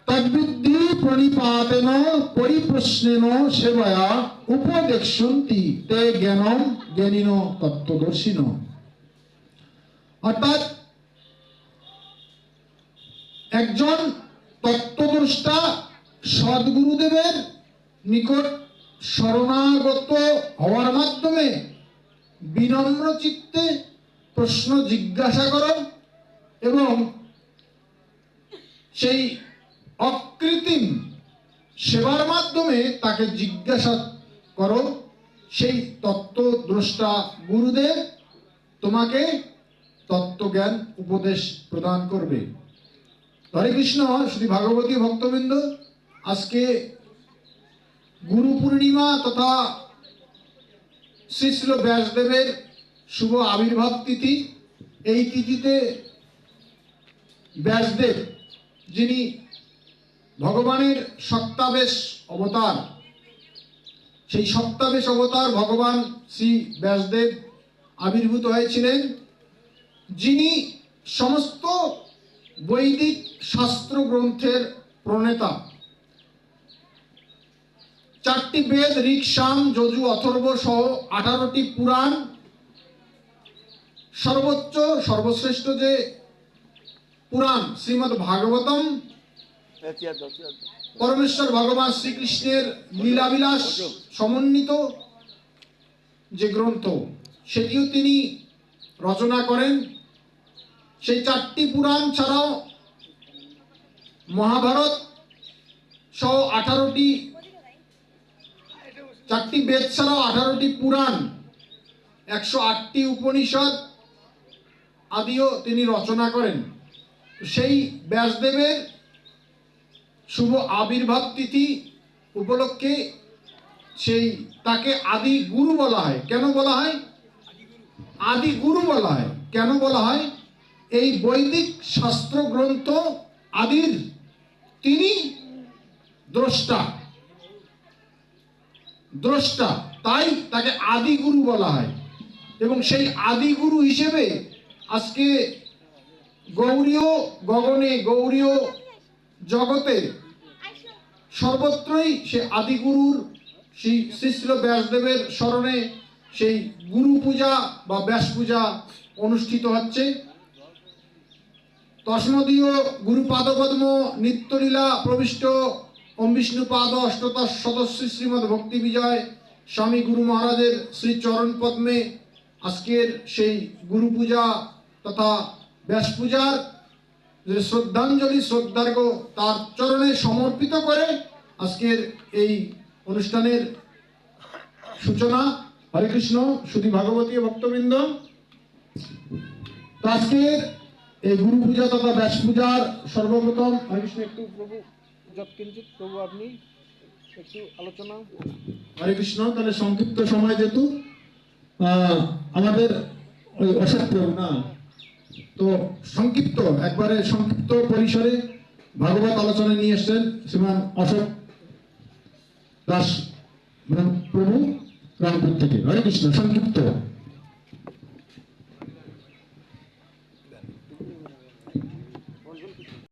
তদ্বিদ্ধি প্রণিপাতেন পরিপ্রশ্নেন সেবয়া উপদেক্ষন্তি তে জ্ঞানম জ্ঞানিন তত্ত্বদর্শিন। অর্থাৎ একজন তত্ত্বদ্রষ্টা সদ্গুরুদেবের নিকট শরণাগত হওয়ার মাধ্যমে বিনম্র চিত্তে প্রশ্ন জিজ্ঞাসা করো এবং সেই অকৃত্রিম সেবার মাধ্যমে তাকে জিজ্ঞাসা করো, সেই তত্ত্বদ্রষ্টা গুরুদেব তোমাকে তত্ত্বজ্ঞান উপদেশ প্রদান করবে। হরে কৃষ্ণ। শ্রী ভাগবতী ভক্তবৃন্দ, আজকে গুরু পূর্ণিমা তথা শ্রী শ্রী ব্যাসদেবের শুভ আবির্ভাব তিথি। এই তিথিতে ব্যাসদেব, যিনি ভগবানের সপ্তাবেশ অবতার, সেই সপ্তাবেশ অবতার ভগবান শ্রী ব্যাসদেব আবির্ভূত হয়েছিলেন, যিনি সমস্ত বৈদিক শাস্ত্র গ্রন্থের প্রণেতা। 4টি বেদ, ঋক, সাম, যজু, অথর্ব সহ 18টি পুরাণ, সর্বোচ্চ সর্বশ্রেষ্ঠ যে পুরাণ শ্রীমদ্ ভাগবতম, পরমেশ্বর ভগবান শ্রীকৃষ্ণের লীলাবিলাস সমন্বিত যে গ্রন্থ, সেটিও তিনি রচনা করেন। সেই 4টি পুরাণ ছাড়াও মহাভারত সহ 4টি বেদ ছাড়াও 18টি পুরাণ, 108টি উপনিষদ আদিও তিনি রচনা করেন। সেই ব্যাসদেবের শুভ আবির্ভাব তিথি উপলক্ষে সেই তাকে আদি গুরু বলা হয়। কেন বলা হয় আদি গুরু বলা হয়? কেন বলা হয়? এই বৈদিক শাস্ত্র গ্রন্থ আদির তিনি দ্রষ্টা, তাই তাকে আদি গুরু বলা হয়। এবং সেই আদি গুরু হিসেবে আজকে গৌরীয় গগনে, গৌরীয় জগতে সর্বত্রই সে আদিগুরুর শ্রী শ্রী ব্যাসদেবের স্মরণে সেই গুরু পূজা বা ব্যাস পূজা অনুষ্ঠিত হচ্ছে। তস্মদীয় গুরুপাদপদ্ম নিত্যলীলা প্রবিষ্ট ওম বিষ্ণুপাদ অষ্টদশ সদস্য শ্রীমদ ভক্তি বিজয় স্বামী গুরু মহারাজের শ্রী চরণ পদ্মে আজকের সেই গুরু পূজা তথা ব্যাস পূজার যে শ্রদ্ধাঞ্জলি, শ্রদ্ধার্ঘ তার চরণে সমর্পিত করে আজকের এই অনুষ্ঠানের সূচনা। হরে কৃষ্ণ। শুধু ভাগবতী ভক্তবৃন্দ, আজকের এই গুরু পূজা তথা ব্যাস পূজার সর্বপ্রথম হরে কৃষ্ণ একটু প্রভু যৎকিঞ্চিত প্রভু আপনি একটু আলোচনা। হরে কৃষ্ণ। তাহলে সংক্ষিপ্ত সময় যেহেতু আমাদের ওই অশোক প্রভু না, তো সংক্ষিপ্ত একবারে সংক্ষিপ্ত পরিসরে ভাগবত আলোচনা নিয়ে এসছেন শ্রীমান অশোক দাস প্রভু রামপুর থেকে। হরে কৃষ্ণ। সংক্ষিপ্ত